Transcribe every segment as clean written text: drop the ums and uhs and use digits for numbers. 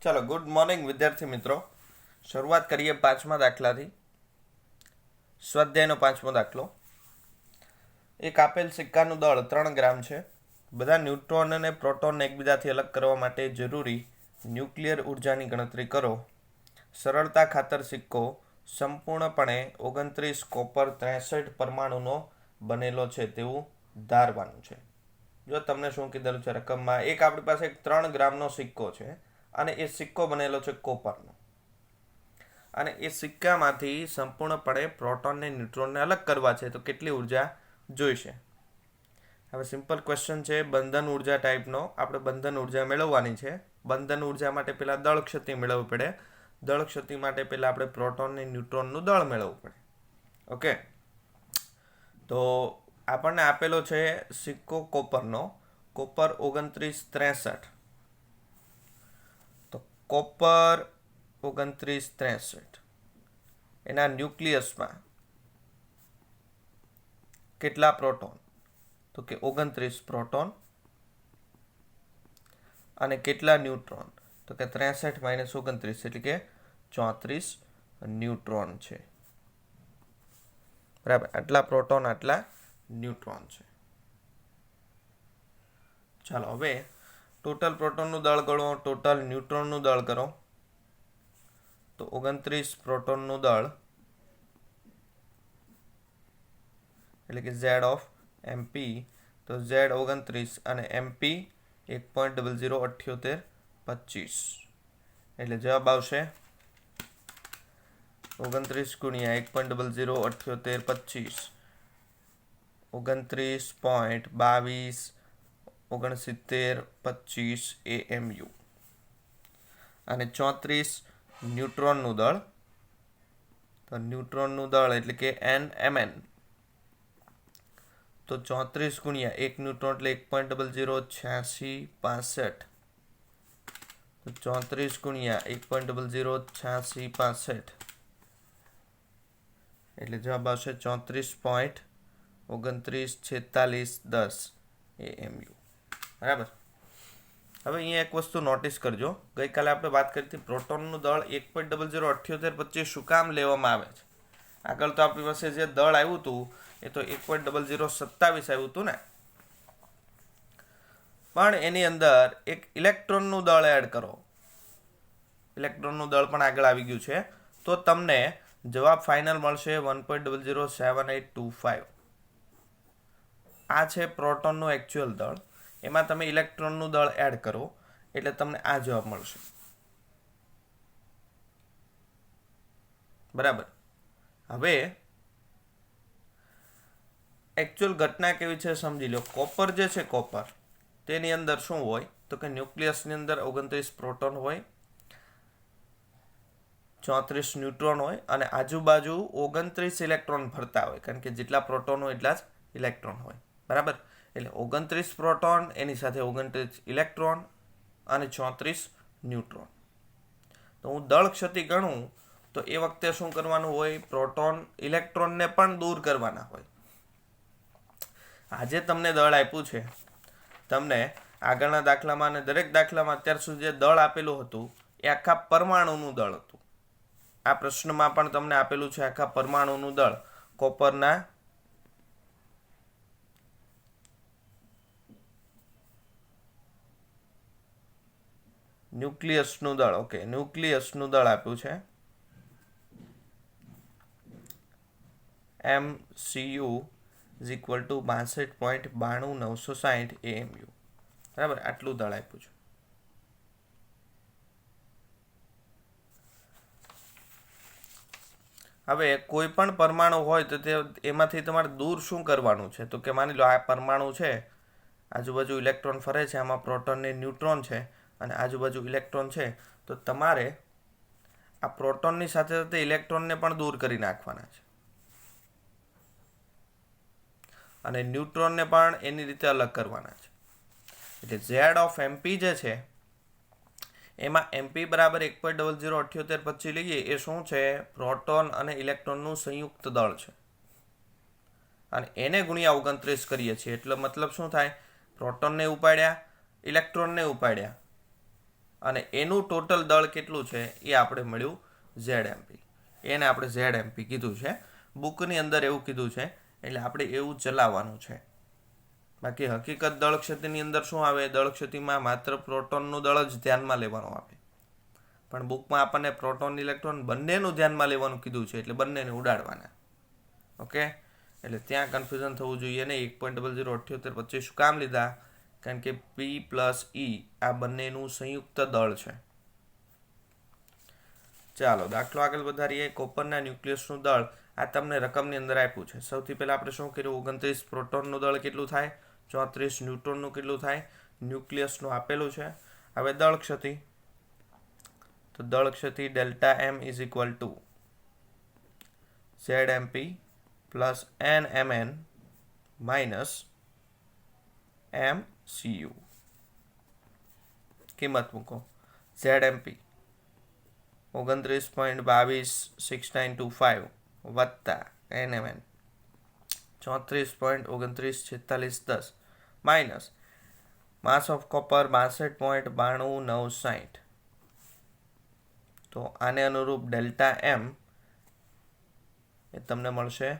ચાલો good morning વિદ્યાર્થી મિત્રો. શરૂઆત કરીએ પાંચમા દાખલાથી. સ્વાધ્યાયનો પાંચમો દાખલો. એક આપેલ સિક્કાનું દળ 3 ગ્રામ છે. બધા ન્યુટ્રોન અને પ્રોટોનને એકબીજાથી અલગ કરવા માટે જરૂરી ન્યુક્લિયર ઉર્જાની ગણતરી કરો. સરળતા ખાતર સિક્કો સંપૂર્ણપણે 29 કોપર 63 પરમાણુનો બનેલો છે તેવું ધારવાનું છે. જો તમને શું કીધેલું છે રકમમાં, એક આપણી પાસે એક 3 ગ્રામનો સિક્કો છે અને એ સિક્કો બનેલો છે કોપરનો, અને એ સિક્કામાંથી સંપૂર્ણપણે પ્રોટોનને ન્યુટ્રોનને અલગ કરવા છે તો કેટલી ઉર્જા જોઈશે. હવે સિમ્પલ ક્વેશ્ચન છે, બંધન ઉર્જા ટાઈપનો. આપણે બંધન ઉર્જા મેળવવાની છે. બંધન ઉર્જા માટે પહેલાં દળ ક્ષતિ મેળવવી પડે. દળ ક્ષતિ માટે પહેલાં આપણે પ્રોટોન અને ન્યુટ્રોનનું દળ મેળવવું પડે. ઓકે, તો આપણને આપેલો છે સિક્કો કોપરનો, કોપર 2963. તો કોપર 2963 એના ન્યુક્લિયસમાં કેટલા પ્રોટોન? તો કે 29 પ્રોટોન. અને કેટલા ન્યુટ્રોન? તો કે 63 - 29 એટલે કે 34 ન્યુટ્રોન છે. બરાબર, આટલા પ્રોટોન આટલા ન્યુટ્રોન છે. ચાલો હવે ટોટલ પ્રોટોનનું દળ ગણો, ટોટલ ન્યુટ્રોનનું દળ કરો. તો 29 પ્રોટોનનું દળ એટલે કે Z ઓફ MP, તો Z 29 અને MP 1.007825 એટલે જવાબ આવશે 29 ગુણ્યા 1.007825 29.226925 AMU. અને 34 ન્યુટ્રોનનું દળ, તો ન્યુટ્રોનનું દળ એટલે કે NMN, તો 34 ગુણ્યા 1 ન્યુટ્રોન એટલે 1.008665, તો 34 ગુણ્યા 1.008665 એટલે જવાબ આવશે 34.294610 AMU. બરાબર. હવે અહીંયા એક વસ્તુ નોટિસ કરજો, ગઈકાલે આપણે વાત કરી હતી પ્રોટોનનું દળ 1.007825 શું કામ લેવામાં આવે છે. આગળ તો આપણી પાસે જે દળ આવ્યું હતું એ તો 1.0027 આવ્યું હતું ને, પણ એની અંદર એક ઇલેક્ટ્રોનનું દળ એડ કરો. ઇલેક્ટ્રોનનું દળ પણ આગળ આવી ગયું છે, તો તમને જવાબ ફાઇનલ મળશે 1.007825. આ છે પ્રોટોનનું એકચ્યુઅલ દળ. એમાં તમે ઇલેક્ટ્રોનનું દળ એડ કરો એટલે તમને આ જવાબ મળશે. બરાબર. હવે એકચ્યુઅલ ઘટના કેવી છે સમજી લો. કોપર જે છે, કોપર તેની અંદર શું હોય તો કે ન્યુક્લિયસની અંદર 29 પ્રોટોન હોય, 34 ન્યુટ્રોન હોય અને આજુબાજુ 29 ઇલેક્ટ્રોન ફરતા હોય, કારણ કે જેટલા પ્રોટોન હોય એટલા જ ઇલેક્ટ્રોન હોય. બરાબર. એટલે 29 પ્રોટોન, એની સાથે 29 ઇલેક્ટ્રોન અને 34 ન્યુટ્રોન. તો હું દળ ક્ષતિ ગણું તો એ વખતે શું કરવાનું હોય, પ્રોટોન ઇલેક્ટ્રોનને પણ દૂર કરવાના હોય. આજે તમને દળ આપ્યું છે, તમને આગળના દાખલામાં અને દરેક દાખલામાં અત્યાર સુધી જે દળ આપેલું હતું એ આખા પરમાણુનું દળ હતું. આ પ્રશ્નમાં પણ તમને આપેલું છે આખા પરમાણુનું દળ, કોપરના ન્યુક્લિયસનું દળ. ઓકે, ન્યુક્લિયસનું દળ આપ્યું છે MCU is equal to 62.92960 AMU. બરાબર, આટલું દળ આપ્યું છે. હવે કોઈ પણ પરમાણુ હોય તો તે એમાંથી તમારે દૂર શું કરવાનું છે, તો કે માની લો આ પરમાણુ છે, આજુબાજુ ઇલેક્ટ્રોન ફરે છે, આમાં પ્રોટોન ને ન્યુટ્રોન છે અને આજુબાજુ ઇલેક્ટ્રોન છે, તો તમારે આ પ્રોટોનની સાથે સાથે ઇલેક્ટ્રોનને પણ દૂર કરી નાખવાના છે અને ન્યુટ્રોનને પણ એની રીતે અલગ કરવાના છે. એટલે Z ઓફ MP જે છે એમાં MP બરાબર 1.007825 લઈએ એ શું છે, પ્રોટોન અને ઇલેક્ટ્રોનનું સંયુક્ત દળ છે, અને એને ગુણ્યા 29 કરીએ છીએ એટલે મતલબ શું થાય, પ્રોટોનને ઉપાડ્યા, ઇલેક્ટ્રોનને ઉપાડ્યા, અને એનું ટોટલ દળ કેટલું છે એ આપણે મળ્યું ZMP. એને આપણે ZMP કીધું છે. બુકની અંદર એવું કીધું છે, એટલે આપણે એવું ચલાવવાનું છે. બાકી હકીકત દળ ક્ષતિની અંદર શું આવે? દળ ક્ષતિમાં માત્ર પ્રોટોનનું દળ જ ધ્યાનમાં લેવાનું આવે, પણ બુકમાં આપણને પ્રોટોન ઇલેક્ટ્રોન બંનેનું ધ્યાનમાં લેવાનું કીધું છે, એટલે બંનેને ઉડાડવાના. ઓકે, એટલે ત્યાં કન્ફ્યુઝન થવું જોઈએ નહીં. 1.007825 શું કામ લીધા? કારણ કે P+E આ બંનેનું સંયુક્ત દળ છે. ચાલો દાખલો આગળ વધારીએ. કોપરના ન્યુક્લિયસનું દળ આ તમને રકમની અંદર આપ્યું છે. સૌથી પહેલાં આપણે શું કર્યું? 29 પ્રોટોનનું દળ કેટલું થાય? 34 ન્યુટ્રોનનું કેટલું થાય? ન્યુક્લિયસનું આપેલું છે. હવે દળ ક્ષતિ, તો દળ ક્ષતિ delta M is equal to ZMP plus NMN minus MCU. કિંમત મૂકો. ZMP 29.226925 વત્તા NMN 34.294610 minus mass of copper 62.92960. તો આને અનુરૂપ ડેલ્ટા M એ તમને મળશે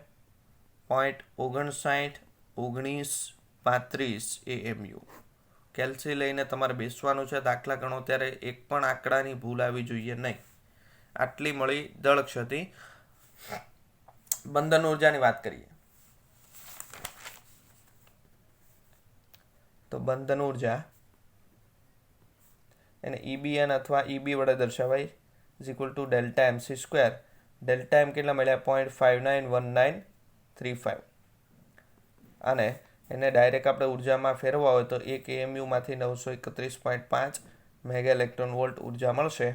0.591935 AMU. કેલ્સી લઈને તમારે બેસવાનું છે. દાખલા ગણો ત્યારે એક પણ આંકડાની ભૂલ આવી જોઈએ નહીં. આટલી મળી દળ ક્ષતિ. બંધન ઉર્જાની વાત કરીએ તો બંધન ઉર્જા એને EBN અથવા EB વડે દર્શાવાય is equal to delta MC square. Delta M કેટલા મળ્યા? 0.591935. અને એને ડાયરેક્ટ આપણે ઉર્જામાં ફેરવવા હોય તો 1 AMUમાંથી 931.5 મેગા ઇલેક્ટ્રોન વોલ્ટ ઉર્જા મળશે.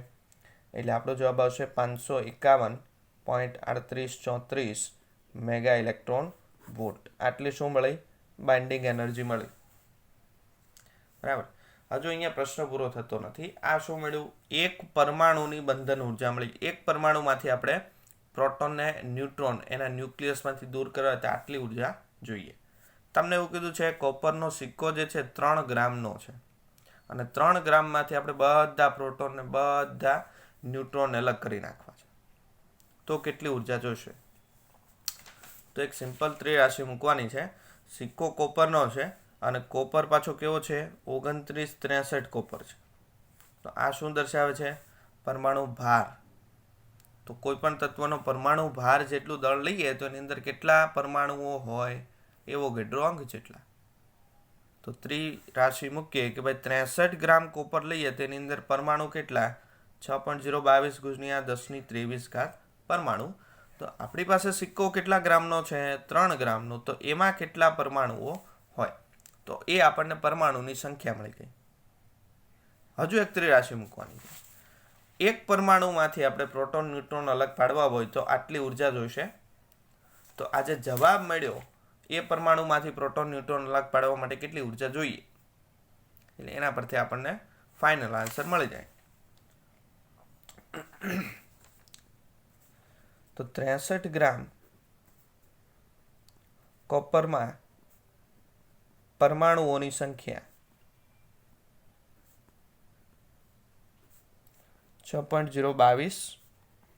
એટલે આપણો જવાબ આવશે 551.3834 મેગા ઇલેક્ટ્રોન વોલ્ટ. આટલી શું મળી? બાઇન્ડિંગ એનર્જી મળી. બરાબર. હજુ અહીંયા પ્રશ્ન પૂરો થતો નથી. આ શું મળ્યું? એક પરમાણુની બંધન ઉર્જા મળી. એક પરમાણુમાંથી આપણે પ્રોટોનને ન્યુટ્રોન એના ન્યુક્લિયસમાંથી દૂર કરવા તો આટલી ઉર્જા જોઈએ. તમને એવું કીધું છે કોપરનો સિક્કો જે છે 3 ગ્રામનો છે, અને 3 ગ્રામમાંથી આપણે બધા પ્રોટોન ને બધા ન્યુટ્રોન અલગ કરી નાખવા છે. તો કેટલી ઉર્જા જોઈશે? તો એક સિમ્પલ ત્રિરાશિ મૂકવાની છે. સિક્કો કોપરનો છે અને કોપર પાછો કેવો છે? 2963 કોપર છે. તો આ શું દર્શાવે છે? પરમાણુ ભાર. તો કોઈ પણ તત્વનો પરમાણુ ભાર જેટલું દળ લઈએ તો એની અંદર કેટલા પરમાણુઓ હોય? એવોગેડ્રો અંક જેટલા. તો ત્રિરાશિ મૂકીએ કે ભાઈ 63 ગ્રામ કોપર લઈએ તેની અંદર પરમાણુ કેટલા? 6.022 ગુણ્યા 1023 પરમાણુ. તો આપણી પાસે સિક્કો કેટલા ગ્રામનો છે? 3 ગ્રામનો. તો એમાં કેટલા પરમાણુઓ હોય? તો એ આપણને પરમાણુની સંખ્યા મળી ગઈ. હજુ એક ત્રિરાશિ મૂકવાની છે. એક પરમાણુમાંથી આપણે પ્રોટોન ન્યુટ્રોન અલગ પાડવા હોય તો આટલી ઉર્જા જોઈશે. તો આજે જવાબ મળ્યો એ પરમાણુમાંથી પ્રોટોન ન્યુટ્રોન અલગ પાડવા માટે કેટલી ઉર્જા જોઈએ, એટલે એના પરથી આપણને ફાઇનલ આન્સર મળી જાય. તો 63 ગ્રામ કોપરમાં પરમાણુઓની સંખ્યા 6.022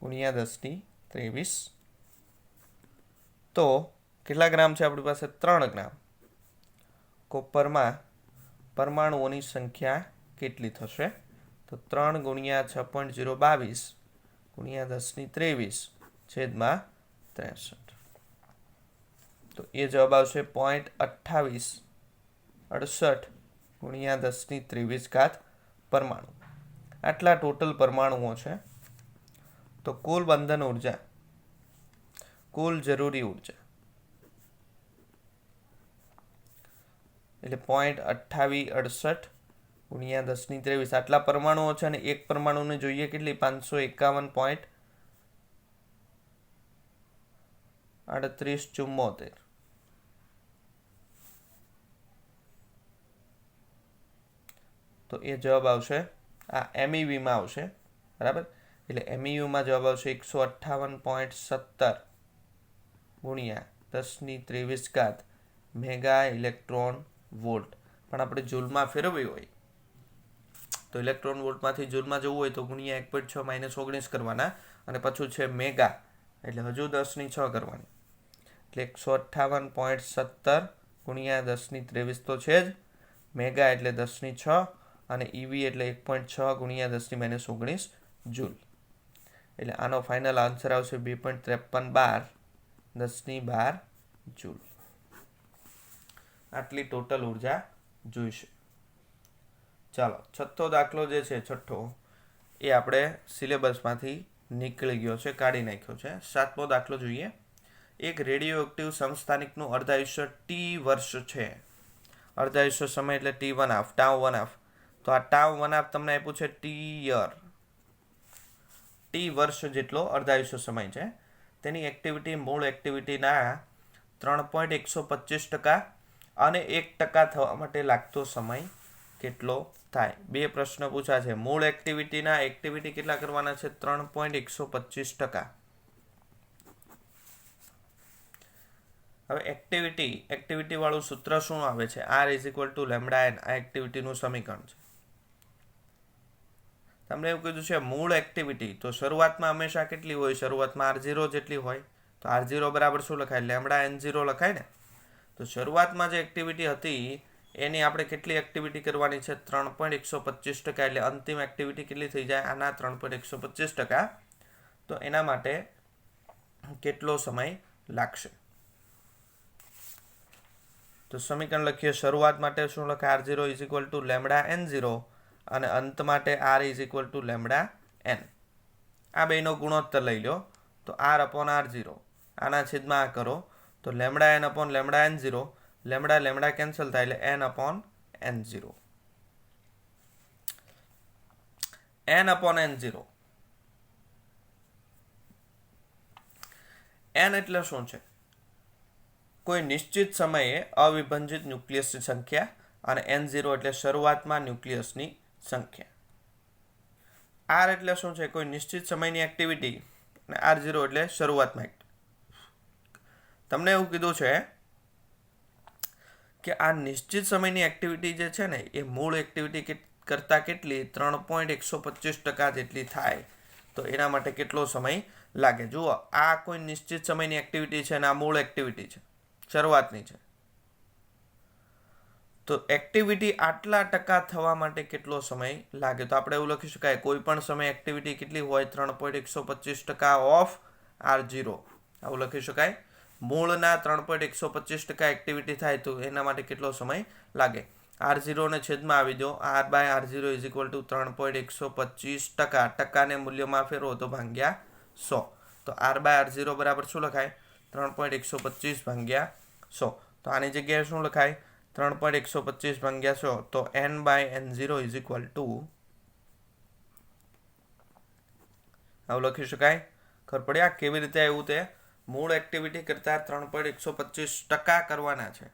ગુણ્યા 1023. તો કેટલા ગ્રામ છે આપણી પાસે? 3 ગ્રામ. કોપરમાં પરમાણુઓની સંખ્યા કેટલી થશે? તો 3 ગુણ્યા 6.022 ગુણ્યા 1023 છેદમાં 63. તો એ જવાબ આવશે 0.2868 ગુણ્યા 1023 પરમાણુ. આટલા ટોટલ પરમાણુઓ છે. તો કુલ બંધન ઉર્જા, કુલ જરૂરી ઉર્જા એટલે 0.2868 ગુણ્યા 1023. આટલા પરમાણુઓ છે અને એક પરમાણુને જોઈએ કેટલી? 551.3874. તો એ જવાબ આવશે આ MEVમાં આવશે. બરાબર. એટલે MEUમાં જવાબ આવશે 158.17 ગુણ્યા 1023 મેગા ઇલેક્ટ્રોન વોલ્ટ. પણ આપણે જૂલમાં ફેરવવી હોય તો ઇલેક્ટ્રોન વોલ્ટમાંથી જૂલમાં જવું હોય તો ગુણ્યા 1.6 - 19 કરવાના, અને પછી છે મેગા એટલે હજુ 10⁶ કરવાની, એટલે 158.17 ગુણ્યા 10⁻23 તો છે જ, મેગા એટલે 10⁶, અને ઈવી એટલે 1.6 ગુણ્યા 10⁻19 જૂલ. એટલે આનો ફાઇનલ આન્સર આવશે 2.5312 10⁻12 જૂલ. આટલી ટોટલ ઉર્જા જોઈશે. ચાલો, છઠ્ઠો દાખલો જે છે, છઠ્ઠો એ આપણે સિલેબસમાંથી નીકળી ગયો છે, કાઢી નાખ્યો છે. સાતમો દાખલો જોઈએ. એક રેડિયો એક્ટિવ સમસ્થાનિકનું અર્ધાયુષ્ય ટી વર્ષ છે. અર્ધાયુષ્ય સમય એટલે T1/2 ટાઉ 1/2. તો આ ટાઉ 1/2 તમને આપ્યું છે ટી યર, ટી વર્ષ જેટલો અર્ધાયુષ્ય સમય છે. તેની એક્ટિવિટી મૂળ એક્ટિવિટીના 3.125% અને 1% થવા માટે લાગતો સમય કેટલો થાય? બે પ્રશ્ન પૂછા છે. મૂળ એક્ટિવિટીના એક્ટિવિટી કેટલા કરવાના છે? 3.125%. હવે એક્ટિવિટી વાળું સૂત્ર શું આવે છે? R = λN. આ એક્ટિવિટીનું સમીકરણ છે. તમને એવું કીધું છે મૂળ એક્ટિવિટી, તો શરૂઆતમાં હંમેશા કેટલી હોય? શરૂઆતમાં R0 જેટલી હોય. તો R0 બરાબર શું લખાય? λN0 લખાય ને. તો શરૂઆતમાં જે એક્ટિવિટી હતી એની આપણે કેટલી એક્ટિવિટી કરવાની છે? 3.125%. એટલે અંતિમ એક્ટિવિટી કેટલી થઈ જાય? આના 3.125%. તો એના માટે કેટલો સમય લાગશે? તો સમીકરણ લખીએ. શરૂઆત માટે શું લખાય? R0 = λN0, અને અંત માટે R = λN. આ બેનો ગુણોત્તર લઈ લો તો R/R0, આના છેદમાં આ કરો તો λN/λN0, લેમડા કેન્સલ થાય એટલે N/N0. N/N0. N એટલે શું છે? કોઈ નિશ્ચિત સમયે અવિભાજિત ન્યુક્લિયસની સંખ્યા, અને N0 એટલે શરૂઆતમાં ન્યુક્લિયસની સંખ્યા. R એટલે શું છે? કોઈ નિશ્ચિત સમયની એક્ટિવિટી, અને R0 એટલે શરૂઆતમાં. તમને એવું કીધું છે કે આ નિશ્ચિત સમયની એક્ટિવિટી જે છે ને એ મૂળ એક્ટિવિટી કરતાં કેટલી? 3.125% જેટલી થાય. તો એના માટે કેટલો સમય લાગે? જુઓ, આ કોઈ નિશ્ચિત સમયની એક્ટિવિટી છે અને આ મૂળ એક્ટિવિટી છે, શરૂઆતની છે. તો એક્ટિવિટી આટલા ટકા થવા માટે કેટલો સમય લાગે? તો આપણે એવું લખી શકાય, કોઈ પણ સમય એક્ટિવિટી કેટલી હોય? 3.125% ઓફ R0. આવું લખી શકાય. મૂળના 3.125% એક્ટિવિટી થાય તો એના માટે કેટલો સમય લાગે? R0 ને છેદમાં આવી દો. R/R0 = 3.125%. ટકાને મૂલ્યમાં ફેરવો તો ભાગ્યા 100. તો R/R0 બરાબર શું લખાય? 3.125 ભાગ્યા 100. તો આની જગ્યાએ શું લખાય? 3.125 ભાગ્યા 100. તો N/N0 = આવું લખી શકાય. ખબર પડ્યા કેવી રીતે આવ્યું તે? મૂળ એક્ટિવિટી કરતાં 3.125% કરવાના છે,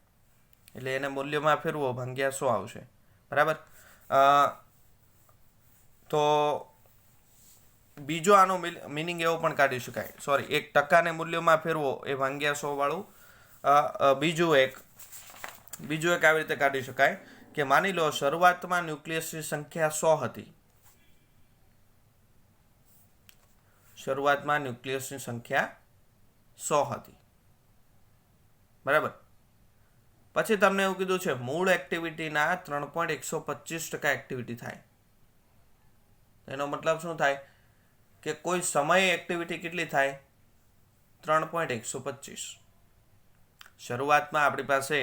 એટલે એને મૂલ્યમાં ફેરવો ભાગ્યા 100 આવશે. બરાબર. તો બીજો આનો મિનિંગ એવો પણ કાઢી શકાય, 1% મૂલ્યમાં ફેરવો એ ભાગ્યા 100 વાળું. બીજું એક આવી રીતે કાઢી શકાય કે માની લો શરૂઆતમાં ન્યુક્લિયસની સંખ્યા 100 હતી. શરૂઆતમાં ન્યુક્લિયસની સંખ્યા 100 હતી. બરાબર. પછી તમને એવું કીધું છે મૂળ એક્ટિવિટીના 3.125% એક્ટિવિટી થાય. એનો મતલબ શું થાય કે કોઈ સમયે એક્ટિવિટી કેટલી થાય? 3.125. શરૂઆતમાં આપણી પાસે